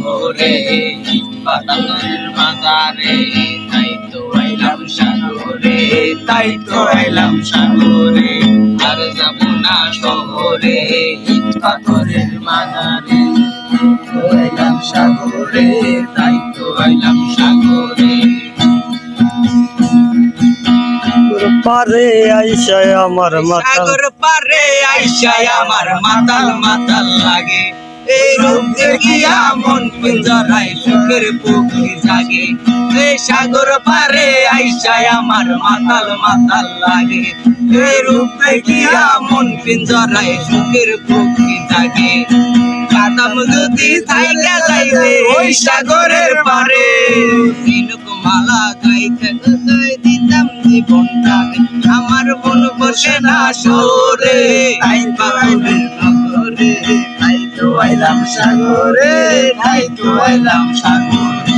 সাগরে পাতালের মাজারে তাই তো আইলাম সাগরে তাই তো আইলাম সাগরে আর যাব না শহরে ইট পাথরের মাজারে আইলাম সাগরে তাই তো আইলাম সাগরে পারে আইসায় আমার মাতাল সাগর পারে আইসায় আমার মাতাল মাতাল লাগে এই রূপ দেখিয়া মন পিঞ্জরায় সুখের পুকি জাগে এই সাগর পারে আইসায় আমার মাতাল মাতাল লাগে এই রূপ দেখিয়া মন পিঞ্জরায় সুখের পুকি জাগে কাদাম যদি থাইকা যাইবে ওই সাগরের পারে তিনক মালা গাইতে গাই দিতাম জীবনটাকে আমার মন বসে না সরে তাই পাথরের নগরে তাই তো আইলাম সাগরে তাই তো আইলাম সাগরে